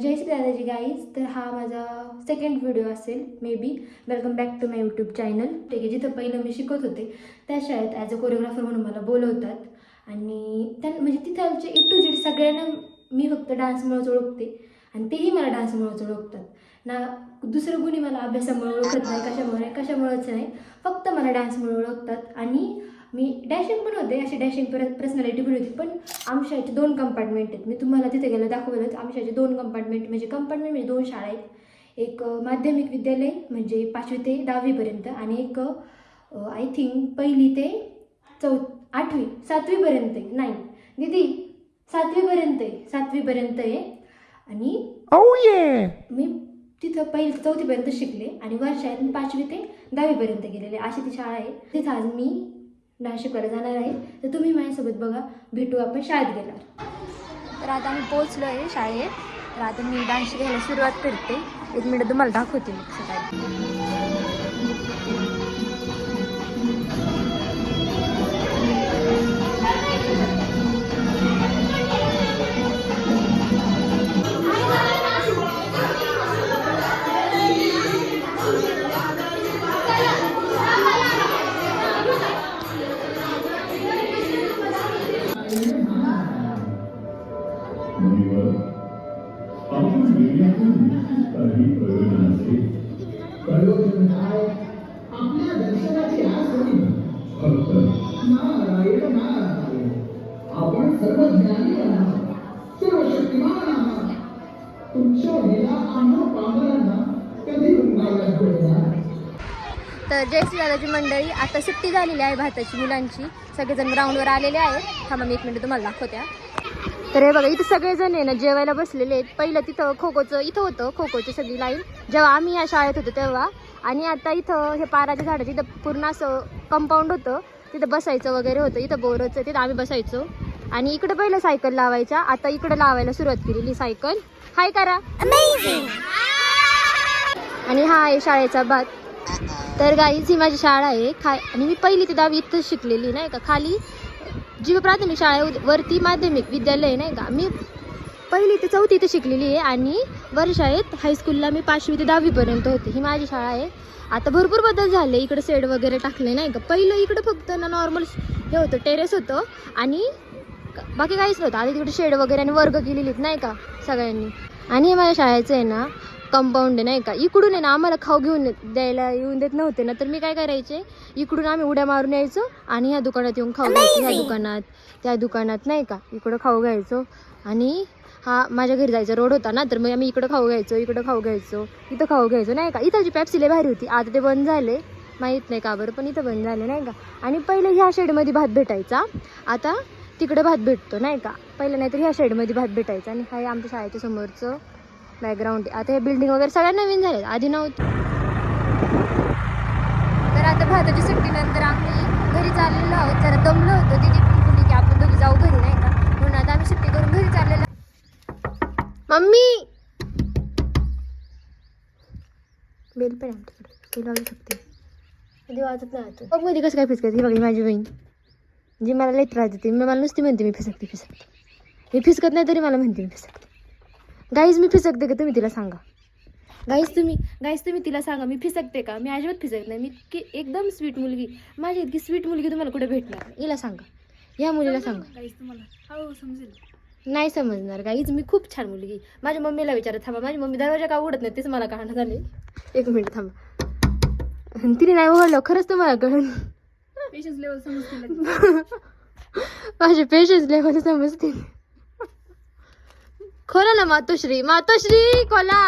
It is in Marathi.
जय श्री दादाजी गाईज. तर हा माझा सेकंड व्हिडिओ असेल maybe. Welcome back to my YouTube channel. ठीक आहे, जिथं पहिलं मी शिकत होते त्या शाळेत ॲज अ कोरिओग्राफर म्हणून मला बोलवतात आणि म्हणजे तिथलचे ए टू झेड सगळ्यांना मी फक्त डान्समुळेच ओळखते आणि तेही मला डान्समुळेच ओळखतात ना. दुसरं कुणी मला अभ्यासामुळे ओळखत नाही, कशामुळेच नाही, फक्त मला डान्समुळे ओळखतात. आणि मी डॅशिंग पण होते, अशी डॅशिंग पर्सनॅलिटी पण होती. पण आमच्या शाळेचे 2 कंपार्टमेंट आहेत. मी तुम्हाला तिथे गेलं दाखवलंच. आमच्या शाळेचे 2 कंपार्टमेंट म्हणजे 2 शाळा आहेत. एक माध्यमिक विद्यालय म्हणजे 5वी ते 10वीपर्यंत आणि एक आय थिंक 1ली ते 8वी 7वीपर्यंत आहे. नाही दीदी 7वीपर्यंत आहे. आणि मी तिथं 1ली ते 4थीपर्यंत शिकले आणि वर्षात मी 5वी ते 10वीपर्यंत गेलेले. अशी ती शाळा आहे. तिथं आज मी डान्स शिकवायला जाणार आहे. तर तुम्ही माझ्यासोबत बघा, भेटू आपण शाळेत गेल्यावर. तर आता आम्ही पोहोचलो आहे शाळेत. तर आता मी डान्स शिकायला सुरुवात करते. 1 मिनिट तुम्हाला दाखवते मग सकाळी. आपण सर्व ज्ञानी सर्व शक्तिमान तुमच्या लीला आम्हा पामरांना कधी रुंगावल्या पडणार. तर जय श्री दादाजी मंडळी, आता सुट्टी झालेली आहे भाताची मुलांची. सगळेजण ग्राउंडवर आलेले आहेत. थांबा मी 1 मिनिट तुम्हाला दाखवत्या. तर हे बघा, इथं सगळेजण आहे ना जेवायला बसलेले आहेत. पहिलं तिथं खो-खोचं इथं होतं, खो-खोची सगळी लाईन जेव्हा आम्ही या शाळेत होतो तेव्हा. आणि आता इथं हे पाराच्या झाडाचं इथं पूर्ण असं कंपाऊंड होतं, तिथं बसायचं वगैरे होतं. इथं बोरचं तिथं आम्ही बसायचो. आणि इकडे पहिलं सायकल लावायच्या, आता इकडे लावायला सुरुवात केलेली सायकल. हाय करा. आणि हा आहे शाळेचा भात. तर गाईज ही माझी शाळा आहे आणि मी 1ली ते 10वी इथंच शिकलेली नाही का. खाली जी प्राथमिक शाळेवरती माध्यमिक विद्यालय नाही का. मी 1ली ते 4थी इथे शिकलेली आहे आणि वर्षाळेत हायस्कूलला मी 5वी ते 10वीपर्यंत होते. ही माझी शाळा आहे. आता भरपूर बदल झाले, इकडे शेड वगैरे टाकले नाही का. पहिलं इकडे फक्त ना नॉर्मल हे होतं, टेरेस होतं आणि बाकी काहीच नव्हतं. आता तिकडे शेड वगैरे आणि वर्ग केलेलीत नाही का सगळ्यांनी. आणि हे माझ्या शाळेचं आहे ना कंपाऊंड आहे नाही का. इकडून आहे ना आम्हाला खाऊ घेऊन येऊन देत नव्हते ना, तर मी काय करायचे, इकडून आम्ही उड्या मारून यायचो आणि ह्या दुकानात येऊन खाऊ घ्यायचो. ह्या दुकानात त्या दुकानात नाही का, इकडं खाऊ घ्यायचो. आणि हा माझ्या घरी जायचा रोड होता ना, तर मग आम्ही इकडं खाऊ घ्यायचो इथं खाऊ घ्यायचो नाही का. इथं जी पेप्सी लय भारी होती, आता ते बंद झाले, माहीत नाही का बरं, पण इथं बंद झाले नाही का. आणि पहिले ह्या शेडमध्ये भात भेटायचा, आता तिकडे भात भेटतो नाही का. पहिलं नाही तर ह्या शेडमध्ये भात भेटायचा. आणि हा आमच्या शाळेच्या समोरचं बॅकग्राऊंड आहे. आता हे बिल्डिंग वगैरे सगळ्या नवीन झाले, आधी नव्हतं. तर आता भाताची सुट्टीनंतर आम्ही घरी चाललेलो आहोत. जरा दमलो होतो. दीदी पण बोलली की आपण दोघी जाऊ घरी नाही का, म्हणून आता आम्ही सुट्टी करून घरी चाललेलो. मम्मी बेल पण आमच्याकडे ते लावू शकते, कधी वाजत नाही आता. बघ मध्ये कसं काय फिसकायचं. बघ माझी बहीण जी मला लई त्रास देते, मला नुसती म्हणते मी फिसकते. मी फिसकत नाही तरी मला म्हणते मी फिसकते. गाईज मी फिसकते का तुम्ही तिला सांगा. गाईज तुम्ही तिला सांगा मी फिसकते का. मी अजिबात फिसकत नाही. मी एकदम स्वीट मुलगी. माझी इतकी स्वीट मुलगी तुम्हाला कुठे भेटणार. हिला सांगा, या मुलीला सांगा. गाईज तुम्हाला हळूहळू समजेल. नाही समजणार गाईज, मी खूप छान मुलगी. माझ्या मम्मीला विचारत थांबा, माझी मम्मी दरवाजा का उघडत नाही तेच मला कळणार झाले. 1 मिनिट थांबा. तिने नाही उघडलं खरंच तुम्हाला कळलं. पेशन्स लेवल समजतील. माझे पेशन्स लेवल समजतील. खोला ना मातोश्री खोला.